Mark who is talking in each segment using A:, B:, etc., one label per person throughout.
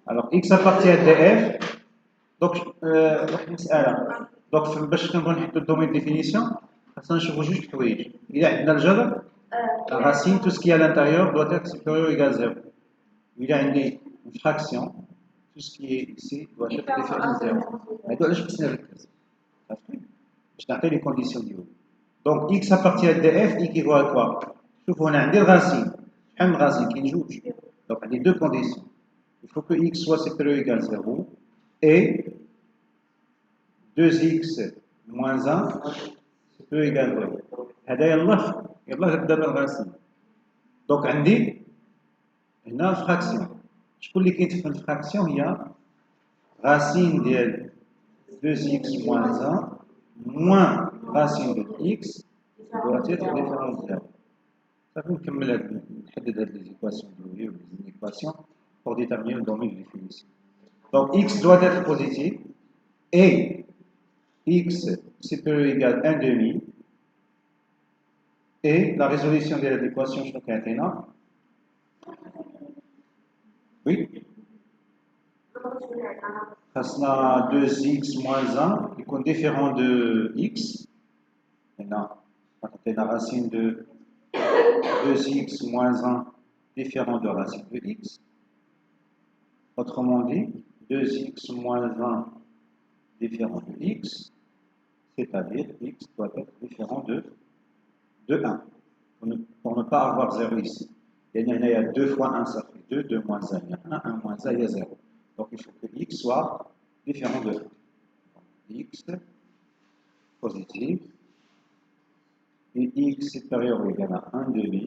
A: Alors x appartient à df. Donc واحد المسألة. Donc باش كنبغيو نحددو الدومين ديفينيسيون خاصنا نشوفو جوج الحوايج. إلا عندنا الجذر la racine, tout ce qui est à l'intérieur doit être supérieur ou égal à 0. Il y a une fraction, tout ce qui est ici doit être différent de 0. Mais doit je vais les conditions du haut. Donc x appartient à df équivaut à quoi? Sauf on a une racine. Une racine qui joue. Donc on a deux conditions. Il faut que x soit supérieur ou égal à 0 et 2x moins 1 supérieur ou égal à 0. هذا يلا نبدا بالراسين. دونك عندي هنا فراكسيون. شكون اللي كيتفهم الفراكسيون هي racine ديال 2x moins 1 moins racine de x doit être différent de 0. صافي نكمل نحدد هاد لي زيكواسيون ديالي ولا لي زيكواسيون pour déterminer le domaine de définition. Donc x doit être positif et x supérieur ou égal à 1 demi. Et la résolution de l'équation شنو كانت هنا؟ Oui. خاصنا 2x moins 1 يكون différent de x. Maintenant, la racine de 2x moins 1 différent de racine de x. Autrement dit, 2x moins 1 différent de x, c'est-à-dire x doit être différent de 1. Pour ne pas avoir 0 ici. Il y a 2 fois 1, ça fait 2, 2 moins 1, il y a 1, 1 moins 1, il y a 0. Donc il faut que x soit différent de 1. Donc, x positif et x supérieur ou égal à 1 demi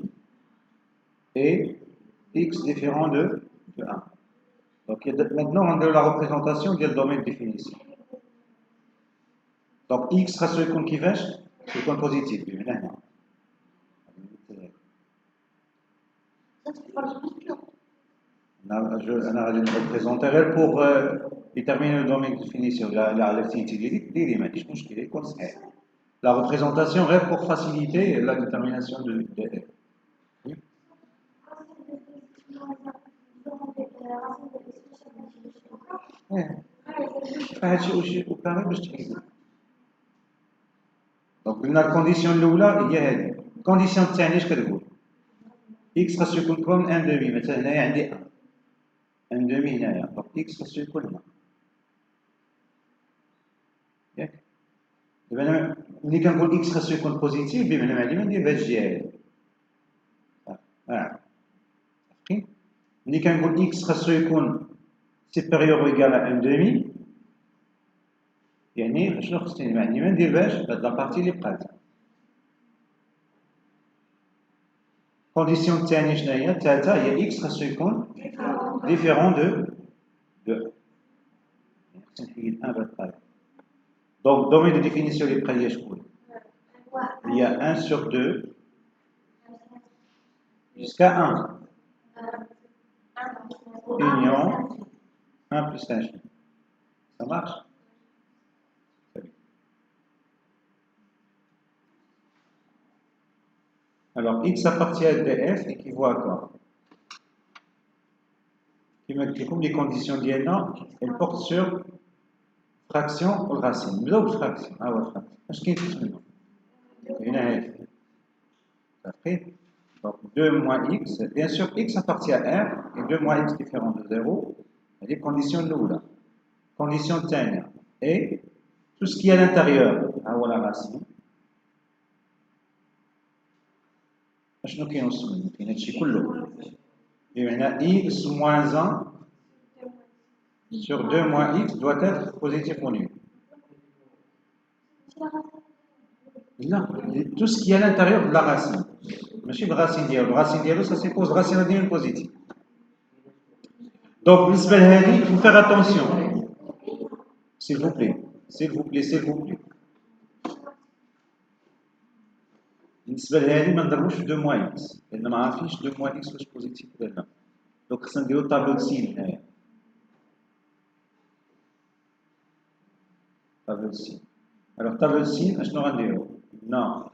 A: et x différent de 1. Donc maintenant on a la représentation du domaine de définition. Donc x sera celui qui va être positif. أنا غادي نبريزونتي غير pour déterminer le domaine de définition. لا عرفتي ديري ما عنديش مشكل يكون صحيح. La représentation reste pour faciliter la détermination de f. Oui. هادشي واش وكامل باش تحيدو. دونك قلنا الكونديسيون الاولى هي هذه. الكونديسيون الثانيه اش كتقول؟ x خاصو يكون كون 1 دومي مثلا هنايا عندي 1 دومي هنايا دونك x خاصو يكون هنا. ياك؟ دابا انا ملي كنقول x خاصو يكون بوزيتيف بمعنى ما ندير بهاد الجهه هادي. ملي كنقول x خاصو يكون supérieur ou égal à 1 demi يعني شنو خصني يعني ما ندير باش هاد لابارتي اللي بقات. كونديسيون الثانيه شنو هي؟ الثالثه هي x خاصو يكون ديفيرون دو خصني نحيد 1 بهاد الطريقه. دونك دومين دو ديفينيسيون اللي بقى ليا شكون؟ هي 1 sur 2 jusqu'à 1 union 1 plus 1. Ça marche? Alors, x appartient à df équivaut à quoi? Comme les conditions d'INA, elles portent sur fraction ou racine. نبداو بالفراكسيون. ها هو الفراكسيون. اش كاين في منهم؟ هنا هذه. صافي؟ Donc 2 moins x, bien sûr x appartient à r et 2 moins x différent de 0. هذه condition الأولى. Condition الثانية. Et tout ce qui est à l'intérieur, ها هو la racine. شنو كينوص منه؟ كاين هادشي كله. بمعنى x moins 1 sur 2 moins x doit être positif ou nul. Non, tout ce qui est à l'intérieur de la racine. ماشي الرacine ديالو، الرacine ديالو ça suppose racine ديالو positive. Donc بالنسبة لهذه il faut faire attention. S'il vous plaît, s'il vous plaît, s'il vous plaît. بالنسبة لهذه ما نضربوش في 2 moins x لأن ما عارفينش 2 moins x واش بوزيتيف ولا لا. دونك خصنا نديرو طابلو دو سين هنايا. طابلو دو سين. Alors طابلو دو سين اشنو غنديرو؟ Non.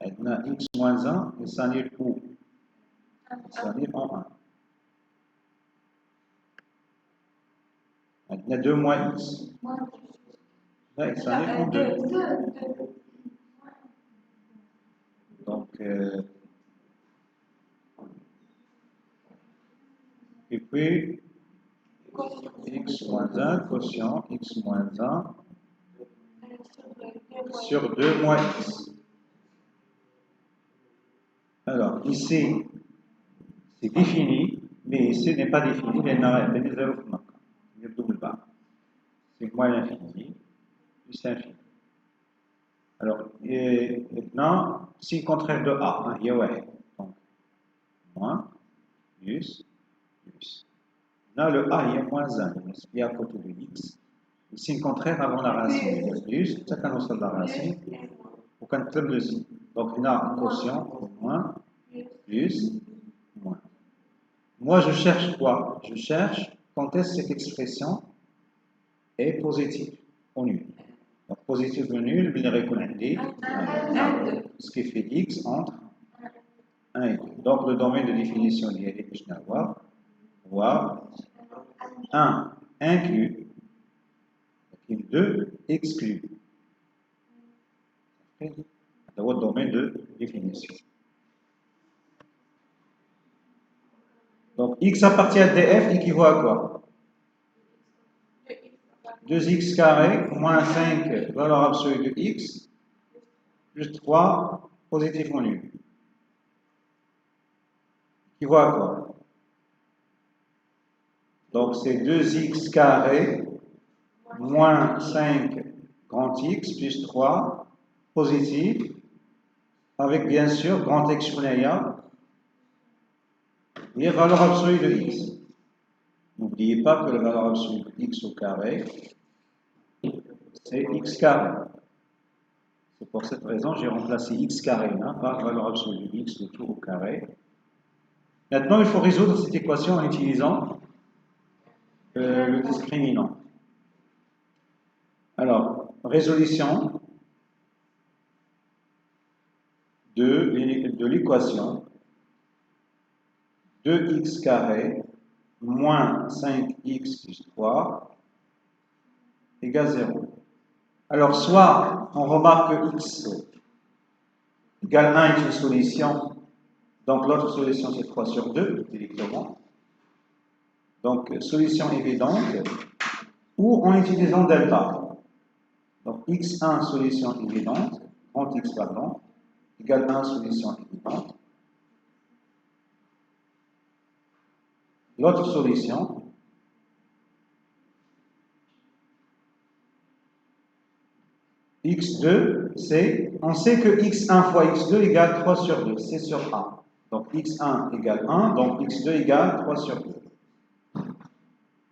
A: عندنا x moins 1 يساوي où؟ يساوي en 1. Il y a 2 moins x. Ouais, ça dépend de. Donc, et puis, x moins 1, quotient x moins 1 sur 2 moins x. Alors, ici, c'est défini, mais ici n'est pas défini, mais c'est moins l'infini, plus l'infini. Alors, et maintenant, si le contraire de A, hein, il y a ouais. Donc, moins, plus. Là, le A, il y a moins 1, il y a à côté de x. Ici, le contraire avant la racine, il y a plus, ça commence à la racine, aucun terme de si. Donc, on a un quotient, moins, plus, moins. Moi, je cherche quoi? Je cherche quand est-ce que cette expression est positive ou nulle. Donc, positif ou nul, il est ce qui fait x entre 1 et 2. Donc, le domaine de définition il est que je vais voir 1 inclus, et 2 exclu. C'est votre domaine de définition. Donc, x appartient à df équivaut à quoi? 2x carré moins 5 valeur absolue de x plus 3 positif ou nul. Équivaut à quoi? Donc, c'est 2x carré moins 5 grand X plus 3 positif avec bien sûr grand X exponentiel et valeur absolue de X. N'oubliez pas que la valeur absolue de X au carré c'est X carré. C'est pour cette raison que j'ai remplacé X carré là, par valeur absolue de X de tout au carré. Maintenant, il faut résoudre cette équation en utilisant le discriminant. Alors, résolution de l'équation 2x carré moins 5x plus 3 égale 0. Alors, soit on remarque que x égale 1 est une solution, donc l'autre solution c'est 3 sur 2, directement. Donc, solution évidente, ou en utilisant delta. Donc, x1 solution évidente, grand x pardon, égale 1 solution évidente. L'autre solution, x2, c'est, on sait que x1 fois x2 égale 3 sur 2, c'est sur 1. Donc x1 égale 1, donc x2 égale 3 sur 2.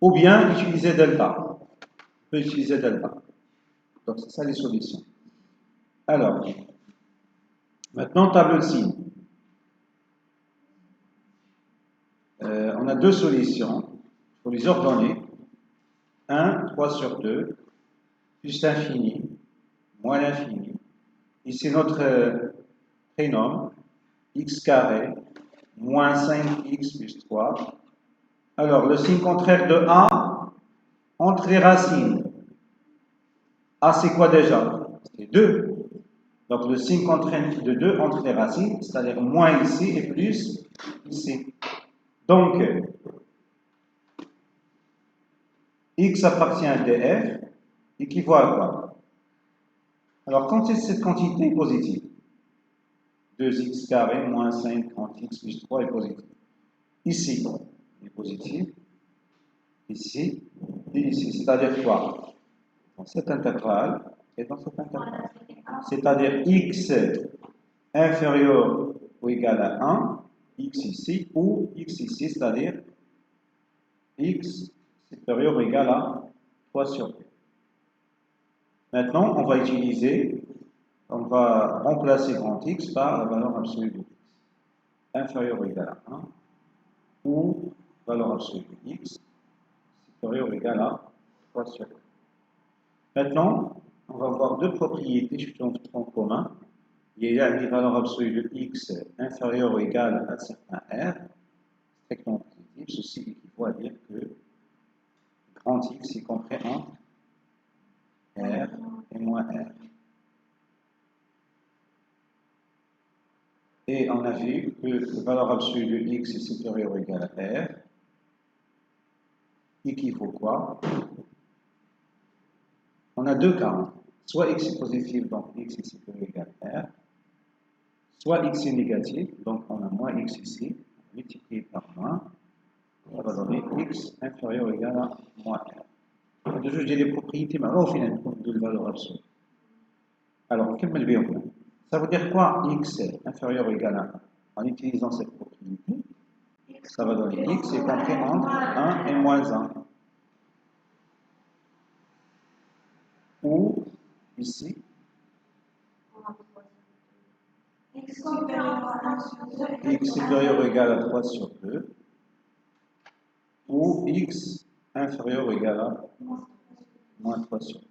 A: Ou bien utiliser delta. On peut utiliser delta. Donc c'est ça les solutions. Alors, maintenant tableau de signes. On a deux solutions. Il faut les ordonner. 1, 3 sur 2, plus l'infini, moins l'infini. Ici notre prénom, x carré, moins 5x plus 3. Alors, le signe contraire de A, entre les racines. A, c'est quoi déjà? C'est 2. Donc, le signe contraire de 2 entre les racines, c'est-à-dire moins ici et plus ici. Donc, x appartient à df, équivaut à quoi? Alors, quand est-ce que cette quantité est positive? 2x carré moins 5 grand x plus 3 est positif. Ici, il est positif. Ici, et ici. C'est-à-dire quoi? Dans cette intégrale et dans cette intégrale. C'est-à-dire x inférieur ou égal à 1, x ici, ou x ici, c'est-à-dire x supérieur ou égal à 3 sur 2. Maintenant, on va remplacer grand X par la valeur absolue de X. Inférieur ou égal à 1, ou valeur absolue de X supérieur ou égal à 3 sur 2. Maintenant, on va voir deux propriétés qui ont en commun. Il y a une valeur absolue de X inférieure ou égale à un certain R, strictement positif. Ceci équivaut à dire que grand X y compris en R et moins R. Et on a vu que la valeur absolue de X est supérieure ou égale à R, et qu'il faut quoi? On a deux cas, hein. Soit X est positif, donc X est supérieur ou égal à R, soit X est négatif, donc on a moins X ici, multiplié par moins, ça va donner X inférieur ou égal à moins R. De juger les propriétés, mais alors au final, on de la valeur absolue. Alors, quel est ça veut dire quoi X inférieur ou égal à 1? En utilisant cette propriété, ça va donner X est compris entre 1 et moins 1. Ou ici, X supérieur ou égal à 3 sur 2, ou X inférieur ou égal à moins 3 sur 2.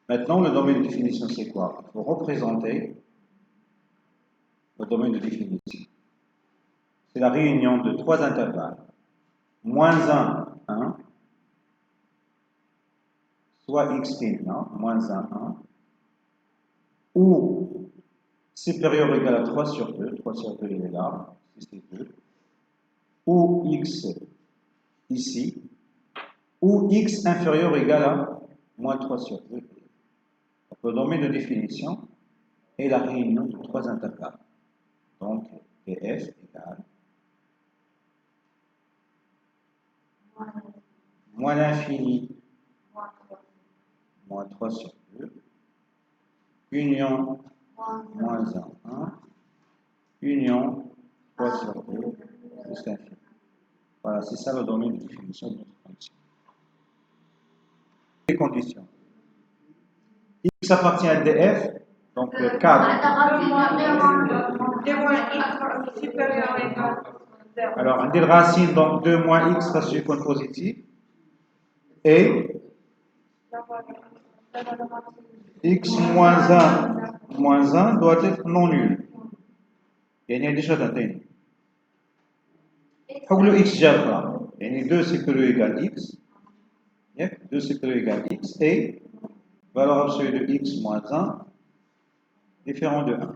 A: Maintenant, le domaine de définition, c'est quoi? Il faut représenter le domaine de définition. C'est la réunion de trois intervalles. Moins 1, 1, soit X non, moins 1, 1, ou supérieur ou égal à 3 sur 2, 3 sur 2 il est là, ici c'est 2, ou X ici, ou X inférieur ou égal à moins 3 sur 2. Donc, le domaine de définition est la réunion de trois intervalles. Donc, df égale moins l'infini, moins 3 sur 2, union, moins 1, 1, union, 3 sur 2, plus l'infini. Voilà, c'est ça le domaine de définition de notre fonction. Les conditions. X appartient à df, donc 4. Alors, on dit la racine, donc 2 moins x sera sur une positive. Et x moins 1 doit être non nul. Il y a déjà d'atteindre. Pour le x جابها يعني 2 supérieur égale x 2 supérieur égale x et valeur absolue de x moins 1 différent de 1.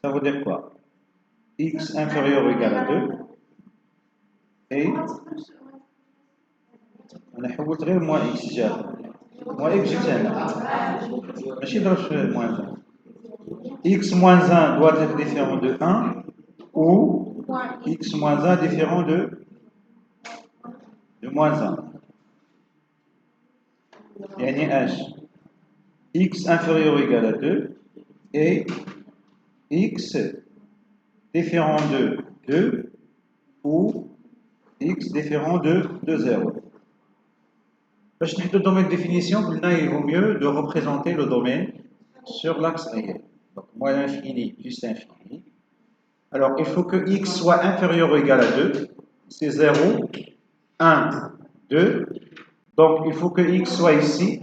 A: Ça veut dire quoi? X inférieur ou égal à 2 et انا حولت غير moins x جاب moins x جبت هنا ماشي ضرب في moins 1. X moins 1 doit être différent de 1 ou x moins 1 différent de moins 1. يعني h x inférieur ou égal à 2 et x différent de 2 ou x différent de 0. Parce que le domaine de définition, il vaut mieux de représenter le domaine sur l'axe réel. Donc, moins l'infini plus l'infini. Alors, il faut que x soit inférieur ou égal à 2. C'est 0, 1, 2. Donc, il faut que x soit ici.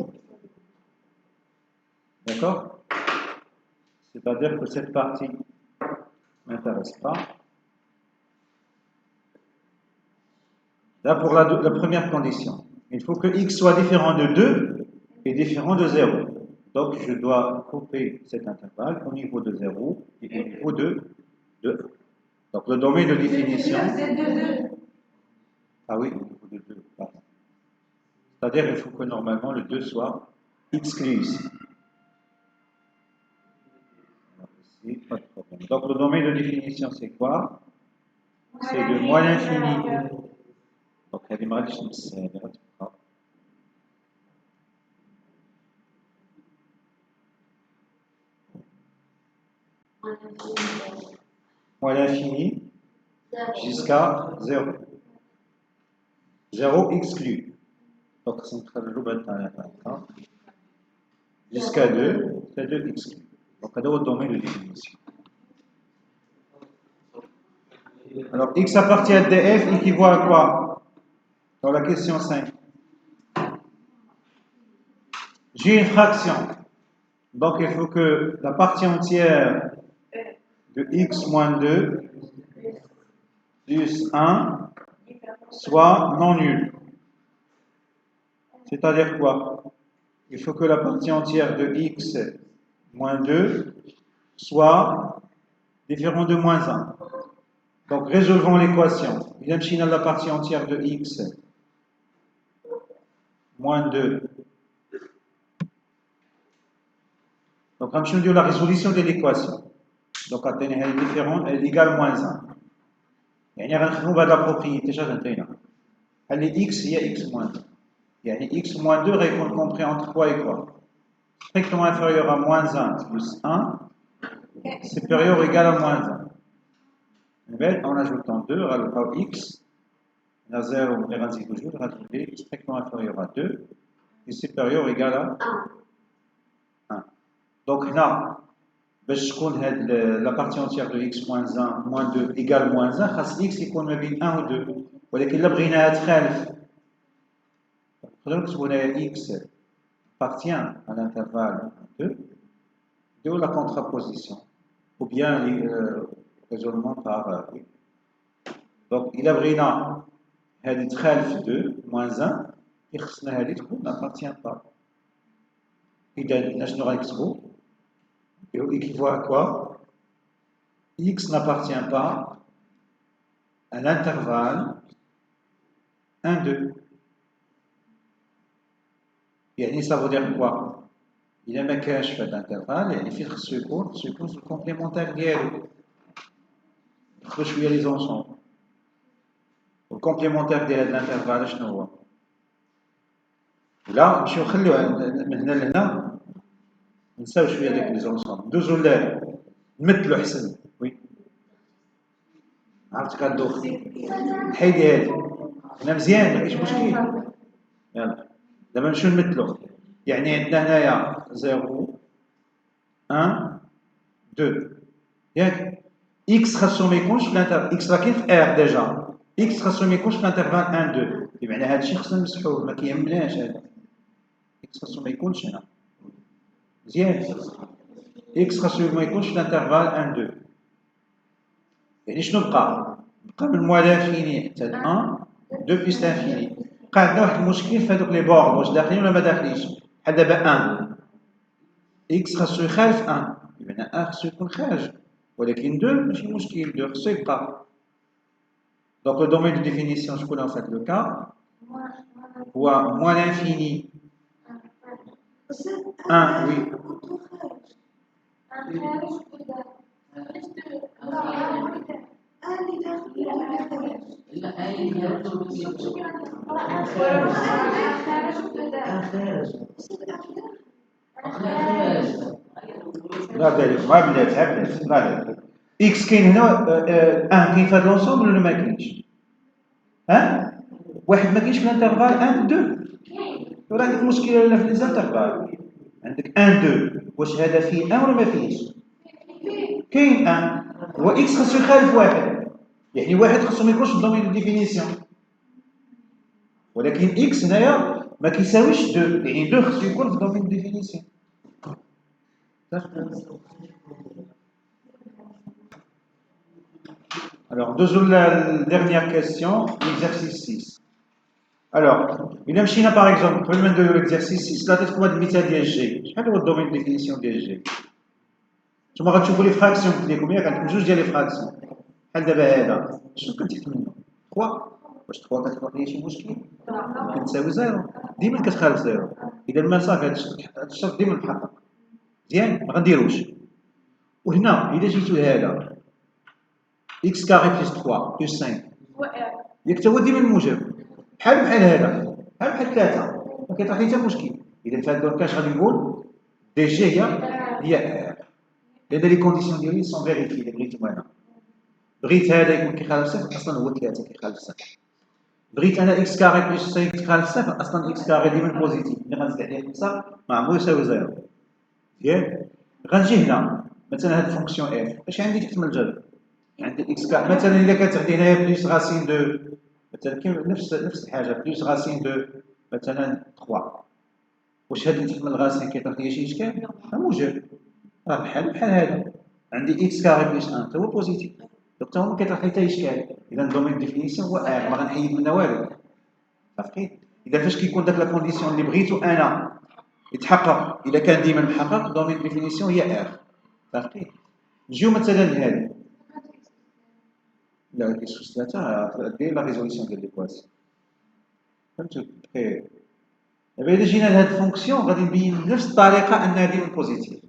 A: D'accord? C'est-à-dire que cette partie ne m'intéresse pas. Là, pour la première condition, il faut que x soit différent de 2 et différent de 0. Donc, je dois couper cet intervalle au niveau de 0 et au niveau de 1. Donc, le domaine de définition... Ah oui, au niveau de 2. C'est-à-dire qu'il faut que normalement le 2 soit exclu ici. Ici, pas de problème. Donc, le domaine de définition, c'est quoi? C'est de moins l'infini. Donc, il y a des marques qui sont moins l'infini jusqu'à 0. 0 exclu. Donc, c'est jusqu'à 2, c'est 2 exclu. Donc, c'est le domaine de définition. Alors, x appartient à df équivaut à quoi? Dans la question 5. J'ai une fraction. Donc, il faut que la partie entière de x moins 2 plus 1 soit non nul. C'est-à-dire quoi? Il faut que la partie entière de x moins 2 soit différente de moins 1. Donc résolvons l'équation. Il y a la partie entière de x moins 2. Donc on va dire la résolution de l'équation. Donc elle est différente, elle est égale à moins 1. يعني غنخدموا بهذه la propriété اش غنتينا اللي x هي x moins 2 يعني x moins 2 غيكون compris entre quoi et quoi strictement inférieur à moins 1 plus 1 supérieur ou égal à moins 1 en ajoutant 2 غنلقاو x on a 0 ملي غنزيدو جوج غتولي strictement inférieur à 2 et supérieur ou égal à 1 donc هنا باش تكون هاد لا بارتي اونتيير دو x moins 1 moins 2 égale moins 1 خاص x يكون ما بين 1 و 2 ولكن الا بغيناها تخالف نقدروا نكتبوا هنايا x appartient à l'intervalle 2 de la contraposition ou bien raisonnement par donc الا بغينا هذه تخالف 2 moins 1 خصنا هذه تكون n'appartient pas اذا شنو غنكتبوا équivaut à quoi x n'appartient pas à l'intervalle 1-2. يعني ça veut dire quoi إلا ما كانش في هذا الانترفال يعني فين خصو يكون في الكومبليمونتير ديالو ندخلو شويه لي زونسومبل الكومبليمونتير ديال هذا الانترفال شنو هو لا نمشيو نخليوه من هنا لهنا نساو شويه ديك لي زونسومبل ندوزو نمثلو احسن وي عرفتك هادوخ حيدي هادي انا مزيان مكاينش مشكل يلا دابا نمشيو نمثلو يعني عندنا هنايا 0 1 2 ياك x خاصو ما يكونش في الانترفال x راه كاين في r ديجا x خاصو ما يكونش في الانترفال 1 2 بمعنى هذا الشيء خصنا نمسحوه ما كيهمناش هذا x خاصو ما يكونش هنا مزيان x خاصو ما يكونش في الانترفال 1 2 يعني شنو بقى من موال انفيني حتى 1 2 بلس انفيني بقى عندنا واحد المشكل في هذوك لي بورد واش داخلين ولا ما داخلينش بحال دابا 1 x خاصو يخالف 1 بمعنى 1 خاصو يكون خارج ولكن 2 ماشي مشكل 2 خاصو يبقى donc le domaine de définition شكون en fait le cas هو moins l'infini 1 oui لا بالك ما بلاتها لا اكس كاين هنا كاين في هذا لونسومبل ولا ما كاينش واحد ما كاينش في الانترفال 1 2 راه عندك مشكله ولا في الانترفال عندك 1 2 واش هذا فيه 1 ولا ما فيهش كاين 1 هو اكس خاصو يخالف واحد يعني واحد خاصو ما يكونش في الدومين دو ديفينيسيون ولكن اكس هنايا ما كيساويش 2 يعني 2 خاصو يكون في الدومين دو ديفينيسيون Alors, la dernière question, l'exercice 6. Alors, il a par exemple, le domaine de l'exercice 6, là, tu as dit que G. Quel est le domaine de définition de G? Tu m'as dit les fractions, combien quand tu dis les fractions. Quel est le je suis petit 3. واش 3 كتكون شي مشكل كتساوي 0 ديما كتخالف 0 اذا ما صافي هذا الشرط ديما محقق مزيان ما غنديروش وهنا اذا جيتو هذا x carré plus 3 plus 5 ياك تا هو ديما الموجب بحال هذا بحال 3 ما كيطرح لي حتى مشكل اذا في هذا الكاش غادي نقول دي جي هي لان لي كونديسيون ديالي سون فيريفي اللي بغيتو انا بغيت هذا يكون كيخالف 0 اصلا هو 3 كيخالف 0 بغيت انا اكس كاري بلس 5 كيخالف 0 اصلا اكس كاري ديما بوزيتيف ملي غنزيد عليه 5 ما عمرو يساوي 0 مزيان غنجي هنا مثلا هاد الفونكسيون اف اش عندي تحت الجذر عندي اكس كاري مثلا الا كانت عندي هنايا بلس راسين 2 مثلا كاين نفس الحاجه بلس راسين 2 مثلا 3 واش هاد اللي تحت الغاسين كيطرح ليا شي اشكال موجب راه بحال هذا عندي اكس كاري بلس 1 حتى هو بوزيتيف دونك هو ما كيطرح لي حتى اشكال. اذا الدومين ديفينيسيون هو ار، ما غنحيد منها والو. صافي. اذا فاش كيكون داك لا كونديسيون اللي بغيتو انا يتحقق، اذا كان ديما محقق الدومين ديفينيسيون هي ار. صافي. نجيو مثلا لهذه. لا كيس ثلاثه دير لا ريزوليسيون ديال ليكواسيون. فهمتوا؟ بخير. دابا إلا جينا لهاد الفونكسيون غادي نبين بنفس الطريقة أنها ديما بوزيتيف.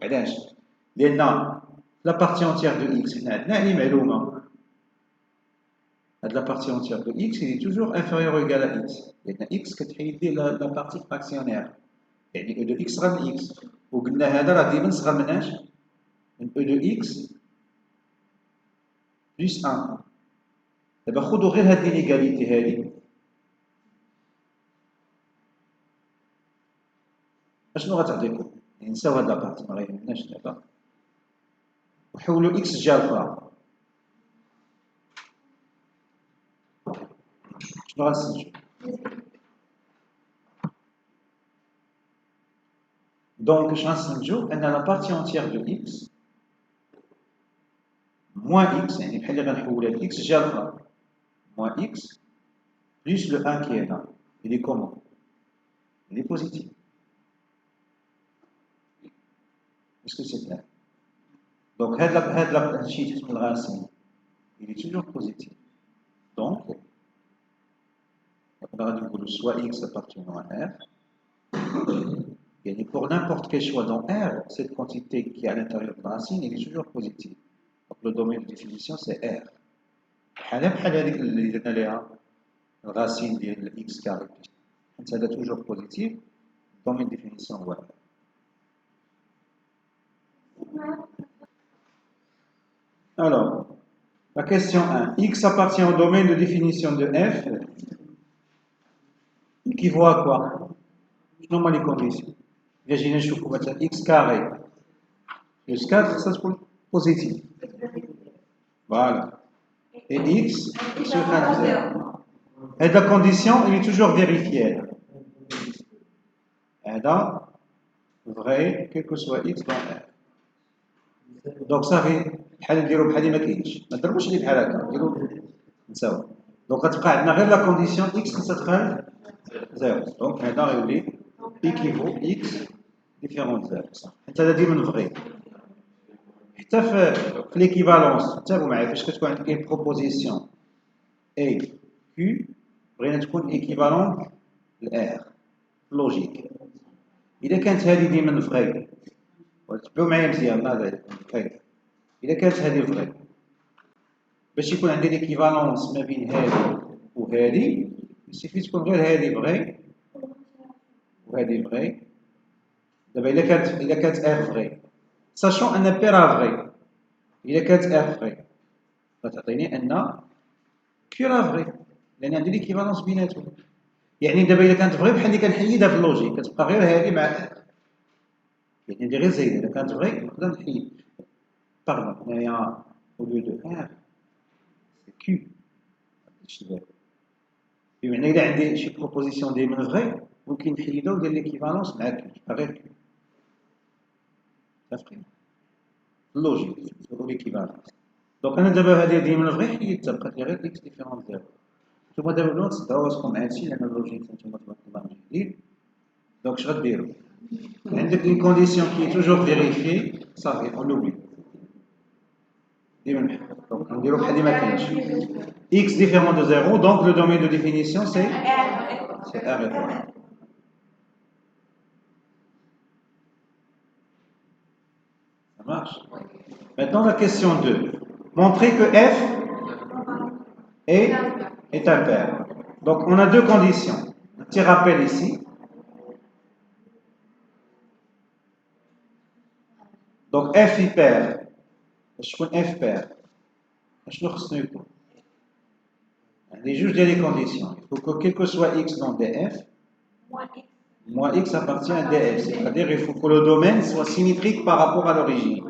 A: علاش؟ لأن لا بارتي أونتيير دو إكس حنا عندنا هذه معلومة. هاد لا بارتي أونتيير دو إكس هي توجور انفيريور أو إيكال إكس، لأن إكس كتحيد ليه لا بارتي فراكسيونير، يعني أو دو إكس صغر من إكس، وقلنا هذا راه ديما صغر من اش؟ من أو دو إكس بلس 1. دابا خذوا غير هاد لينيكاليتي هادي. اشنو غتعطيكم؟ يعني نساو هاد لابارتي ما غيهمناش دابا، وحولوا اكس جا الاخرى. شنو غنستنتجو؟ دونك اش غنستنتجو؟ ان لا بارتي اونتيير دو اكس موان اكس، يعني بحال اللي غنحولها لاكس جا الاخرى، موان اكس بلس لو 1 كي هنا. il est comment؟ il est positif. est-ce que c'est clair؟ donc هاد الشيء اسمه الغاسين il est toujours positif. donc غادي نقولوا soit x appartenant à R. Et pour n'importe quel choix dans R, cette quantité qui est à l'intérieur de la racine, elle est toujours positive. Donc le domaine de définition, c'est R. بحال هذيك اللي درنا ليها الرacine ديال x carré. Ça est toujours positif. Le domaine de définition, voilà. Alors, la question 1. X appartient au domaine de définition de F. Équivaut à quoi? Normalement les conditions. Imaginez je trouve x carré plus 4, ça c'est positif. Voilà. Et x sur 0. Et la condition, elle est toujours vérifiée. Et là, vrai, quel que soit x dans R. Donc ça fait, بحال نديرو بحال ما كاينش، ما نضربوش اللي بحال هكا، نديرو نساوي. دونك غتبقى عندنا غير لا كونديسيون x خصها تخرج 0. دونك هذا غيولي ايكيفو x ديفيرون 0. صح. حتى هذا ديما فغي. حتى في ليكيفالونس تابعوا معايا فاش كتكون عندك اي بروبوزيسيون اي كيو بغينا تكون ايكيفالون لار لوجيك. اذا كانت هذه ديما فغي، تبعوا معايا مزيان هذا كيف اذا كانت هذه فغي، باش يكون عندي ليكيفالونس ما بين هذه وهذه يسيفي تكون غير هذه فغي وهذه فغي. دابا اذا كانت ار فغي ساشون ان بي راه فغي، اذا كانت ار فغي غتعطيني ان كيو راه فغي، لان عندي ليكيفالونس بيناتهم. يعني دابا اذا كانت فغي بحال اللي كنحيدها في اللوجيك، كتبقى غير هذه مع ار، يعني ندير غير زايده. اذا كانت فغي نقدر نحيد باردون هنايا au lieu de R c'est Q. بمعنى إذا عندي شي بروبوزيسيون ديما فغي ممكن نحيدها وندير ليكيفالونس مع Q، تبقى غير Q. متفقين؟ اللوجيك نسميو ليكيفالونس. دونك أنا دابا هذه ديما فغي حيدتها بقات لي غير إكس ديفيرون زيرو. نتوما دابا بلا تصدعوا راسكم مع هادشي لأن اللوجيك نتوما تبارك جديد. دونك اش غديروا؟ عندك une condition qui est toujours vérifiée صافي on l'oublie. ديما donc نديرو بحال اللي ما كاينش. x différent de 0, donc le domaine de définition c'est R étoile. Ça marche? Maintenant la question 2. Montrer que f est impair. Donc on a deux conditions. Un petit rappel ici. Donc f hyper. Je connais f pair. Je ne sais pas. Les juges des conditions. Il faut que quel que soit x dans df, moins x appartient à df. C'est-à-dire qu'il faut que le domaine soit symétrique par rapport à l'origine.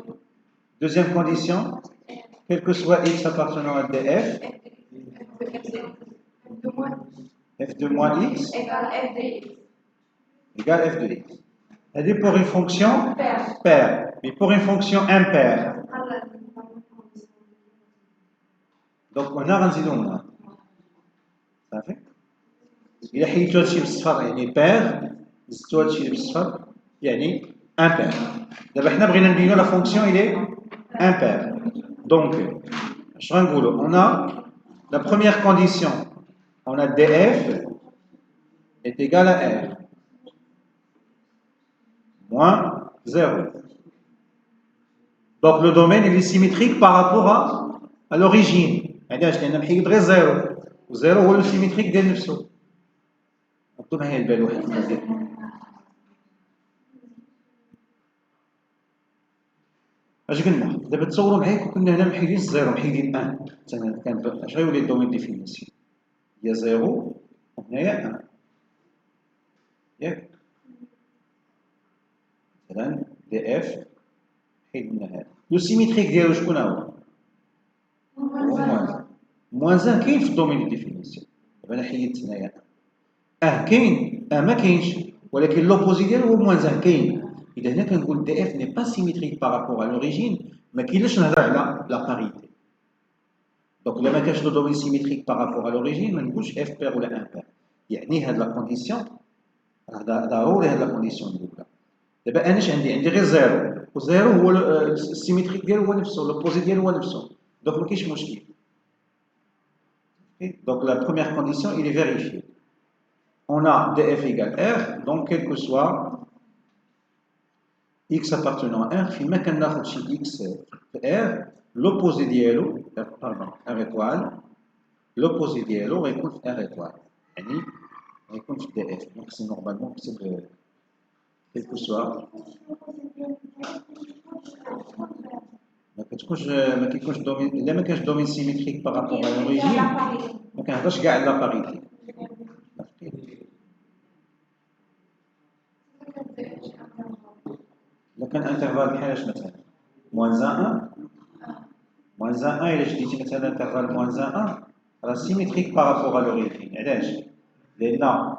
A: Deuxième condition, quel que soit x appartenant à df, f de moins x égale f de x. C'est-à-dire pour une fonction paire. Mais pour une fonction impaire, دونك هنا غنزيدو موان صافي إلا حيدتو هادشي بالصفر يعني بير زدتو هادشي بالصفر يعني امبير دابا حنا بغينا نبينو لا فونكسيون إلي امبير دونك اش غنقولو اون لا بروميير كونديسيون on a df est égal à r moins 0. Donc le domaine il est symétrique par rapport à l'origine. علاش لأن محيد غير 0 و0 هو السيمتريك ديال نفسه. نحطو معايا البال واحد المزيد. اش قلنا؟ دابا تصوروا معايا كنا هنا محيدين 0 محيدين 1 مثلا كان اش غيولي الدومين ديفينيسيون؟ هي 0 وهنايا 1 ياك؟ مثلا دي اف حيدنا هذا لو سيميتريك ديالو شكون هو؟ هو موان 1 كاين في الدومين ديفينيسيون دابا انا حيدت هنايا كاين ما كاينش ولكن لوبوزي ديالو هو موان 1 كاين اذا هنا كنقول دي اف ني با سيميتريك بارابور على لوريجين ما كاينلاش نهضر على لا باريتي دونك الا ما كانش لو دومين سيميتريك بارابور على لوريجين ما نقولش اف بير ولا ان بير يعني هاد لا كونديسيون ضروري هاد لا كونديسيون الاولى دابا اناش عندي غير زيرو وزيرو هو السيميتريك ديالو هو نفسه لوبوزي ديالو هو نفسه دونك ما كاينش مشكل donc la première condition il est vérifié on a df égale r donc quel que soit x appartenant à r فيما كناخد شي x في r l'opposé ديالو pardon r étoile l'opposé ديالو غيكون في r étoile يعني غيكون في df donc c'est normalement c'est quel que soit ما كيكونش دومين الا ما كانش دومين سيميتريك بارابور على لوريجين ما كنهضرش كاع على باريتي الا كان انترفال بحالاش مثلا موان 1 موان 1 الا شديتي مثلا انترفال موان 1 راه سيميتريك بارابور على لوريجين علاش؟ لان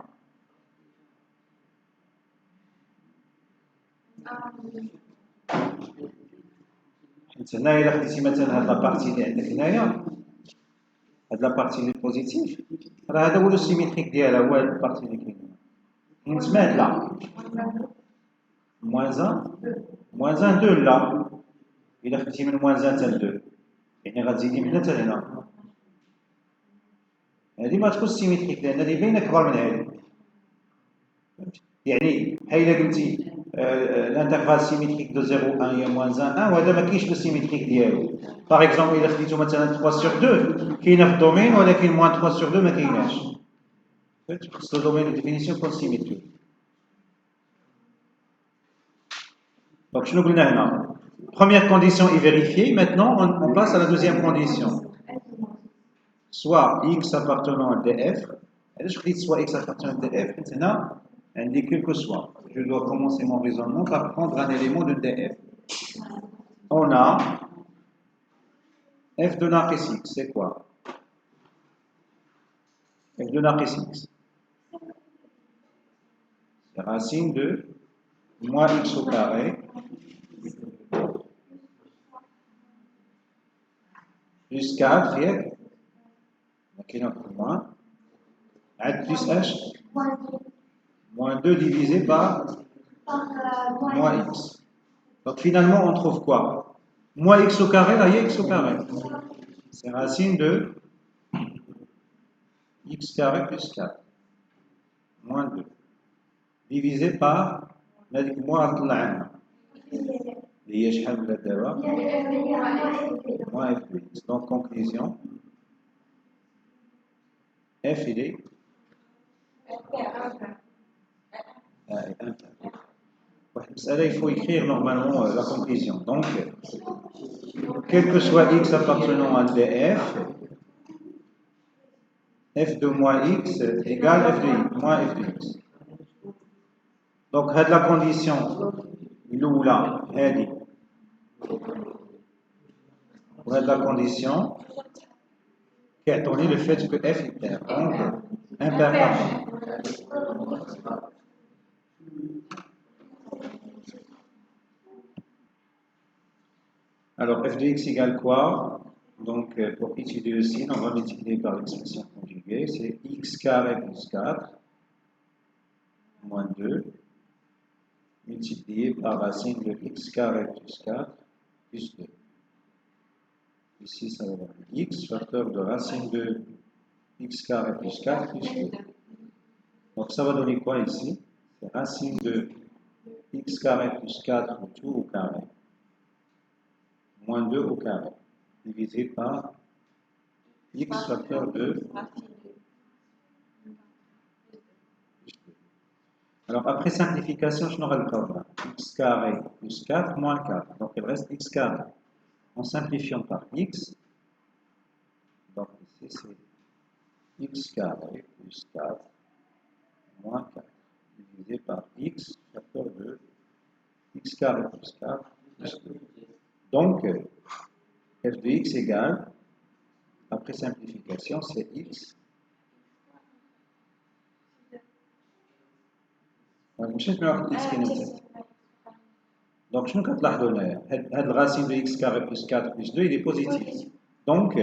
A: حيت هنا الا خديتي مثلا هاد لابارتي اللي عندك هنايا هاد لابارتي اللي بوزيتيف راه هذا هو لو سيميتريك ديالها هو هاد البارتي اللي كاين هنا نتماد لا موان 1 2 لا الا خديتي من موان 1 حتى 2 يعني غتزيدي من هنا حتى هنا هذه ما تكونش سيميتريك لان هذه باينه كبر من هذه يعني بحال الا قلتي الانترفال سيميتريك دو 0 1 هي موان 1 وهذا ما كاينش لو سيميتريك ديالو باغ اكزومبل الا خديتو مثلا 3 sur 2 كاينه في الدومين ولكن موان 3 sur 2 ما كايناش خص لو دومين دو ديفينيسيون يكون سيميتريك دونك شنو قلنا هنا première condition est vérifiée maintenant on passe à la deuxième condition soit x appartenant à df علاش خديت soit x appartenant à df حيت هنا عندي quel que soit je dois commencer mon raisonnement par prendre un élément de df on a f de ناقص x c'est quoi f de ناقص x c'est racine de moins x au carré plus 4 ياك كاينه moins plus h moins 2 divisé par moins x. Donc finalement, on trouve quoi? Moins x au carré, là, il y a x au carré. C'est racine de x carré plus 4. Moins 2. Divisé par moins طلعنا. اللي هي شحال ولا دابا؟ moins f de x. Donc conclusion. F il est il faut écrire normalement la conclusion. Donc, quel que soit x appartenant à df, f de moins x égale f de x, moins f de x. Donc, la condition, l'oula, la condition qui a tourné le fait que f est pair. Donc, impair par alors f de x égale quoi? Donc, pour étudier le signe, on va multiplier par l'expression conjuguée. C'est x carré plus 4 moins 2 multiplié par racine de x carré plus 4 plus 2. Ici, ça va donner x, facteur de racine de x carré plus 4 plus 2. Donc, ça va donner quoi ici? C'est racine de x carré plus 4 tout au carré moins 2 au carré divisé par x facteur de plus 2. Alors, après simplification, je n'aurai le problème. X carré plus 4 moins 4. Donc, il reste x carré. En simplifiant par x, donc ici c'est x carré plus 4 moins 4 divisé par x facteur de x carré plus 4 plus 2. Donc, f de x égale, après simplification, c'est x. مش نعرف x كي نبدا. Donc, شنو كتلاحظوا هنايا؟ هاد الرacine de x carré plus 4 plus 2, il est positif. Donc,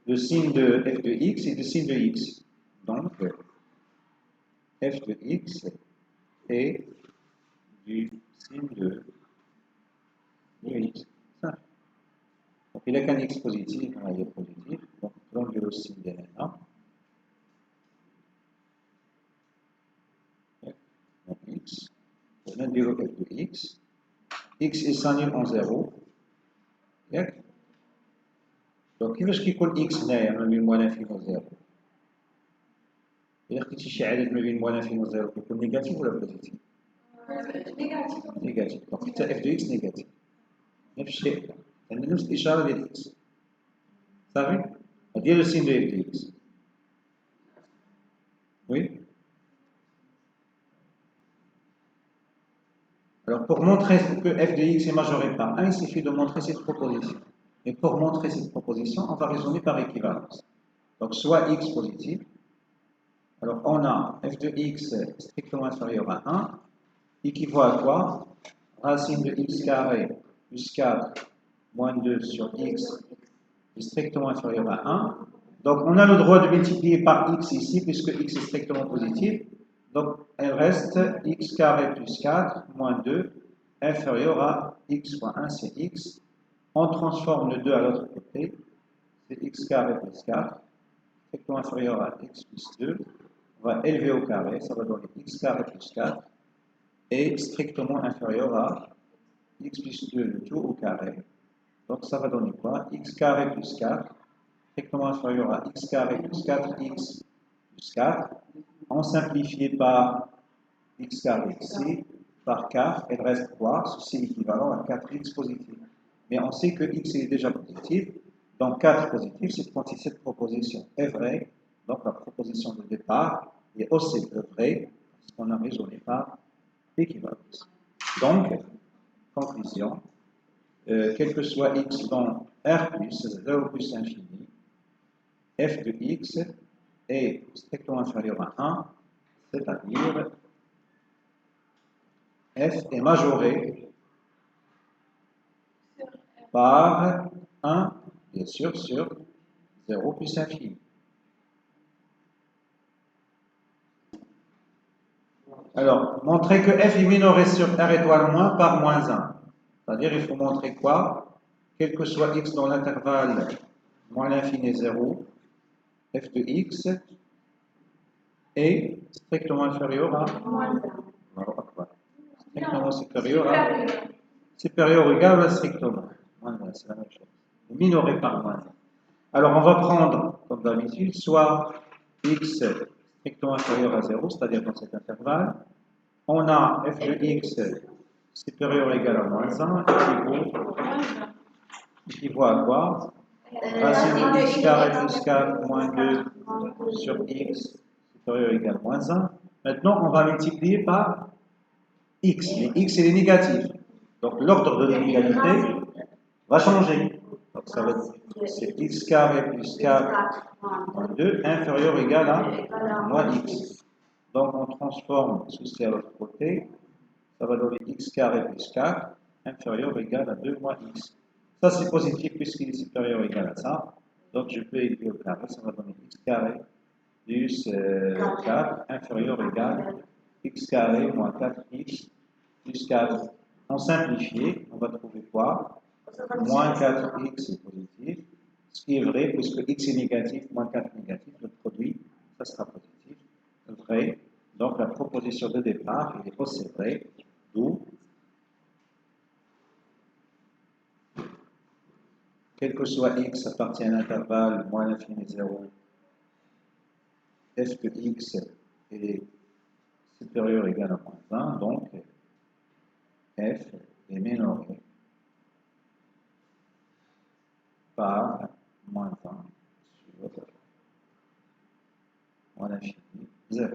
A: le signe de f de x est le signe de x. Donc, f de x est du signe de x. Ça. Donc, il n'a qu'un x positif, il est positif. Donc, on va le signe de maintenant. Donc, x. On a f de x. X est s'annule en 0. Donc, كيفاش كيكون x هنايا ما بين موان انفيني و 0؟ إلا خديتي شي عدد ما بين موان انفيني و 0 كيكون نيجاتيف ولا بوزيتيف؟ نيجاتيف. دونك حتى f de x نيجاتيف. نفس الشيء. عندنا نفس الإشارة ديال x. صافي؟ هادي هي لو سين دو f de x. Oui. Alors, pour montrer que f de x est majoré par 1, il suffit de montrer cette proposition. Et pour montrer cette proposition, on va raisonner par équivalence. Donc, soit x positif. Alors, on a f de x strictement inférieur à 1, équivaut à quoi? Racine de x carré plus 4 moins 2 sur x est strictement inférieur à 1. Donc, on a le droit de multiplier par x ici, puisque x est strictement positif. Donc, il reste x carré plus 4 moins 2 inférieur à x fois 1, c'est x. On transforme le 2 à l'autre côté, c'est x carré plus 4, strictement inférieur à x plus 2. On va élever au carré, ça va donner x carré plus 4, et strictement inférieur à x plus 2, le tout au carré. Donc, ça va donner quoi? X carré plus 4, strictement inférieur à x carré plus 4x plus 4. On simplifie par x carré ici, par 4, il reste quoi? Ceci est équivalent à 4x positif. Mais on sait que x est déjà positif, donc 4 positif, c'est quand cette proposition est vraie, donc la proposition de départ est aussi vraie, parce qu'on a raisonné par équivalence. Donc, conclusion, quel que soit x dans R plus 0 plus infini, f de x est strictement inférieur à 1, c'est-à-dire f est majoré par 1, bien sûr, sur 0 plus infini. Alors, montrer que f est minoré sur R étoile moins par moins 1. C'est-à-dire, il faut montrer quoi? Quel que soit x dans l'intervalle moins l'infini et 0, f de x est strictement inférieur à moins 1. Strictement supérieur ou égal à strictement. C'est la même chose. Minoré par moins 1. Alors, on va prendre, comme d'habitude, soit x strictement inférieur à 0, c'est-à-dire dans cet intervalle. On a f de x supérieur ou égal à moins 1, équivaut à quoi? Racine de x carré plus 4 moins 2 sur x supérieur ou égal à moins 1. Maintenant, on va multiplier par x. Mais x, il est négatif. Donc, l'ordre de l'égalité va changer. Donc, ça va être c'est x carré plus 4 moins 2 inférieur ou égal à moins x. Donc, on transforme ceci à l'autre côté. Ça va donner x carré plus 4 inférieur ou égal à 2 moins x. Ça, c'est positif puisqu'il est supérieur ou égal à ça. Donc, je peux écrire au carré, ça va donner x carré plus 4 inférieur ou égal x carré moins 4x plus 4. En simplifié, on va trouver quoi? Moins 4x est positif, ce qui est vrai puisque x est négatif, moins 4 négatif, le produit, ça sera positif. Vrai. Donc, la proposition de départ, il est aussi vrai, d'où quel que soit x appartient à l'intervalle moins l'infini 0, f de x est supérieur ou égal à moins 1, donc f est minoré par moins 1 sur moins l'infini 0.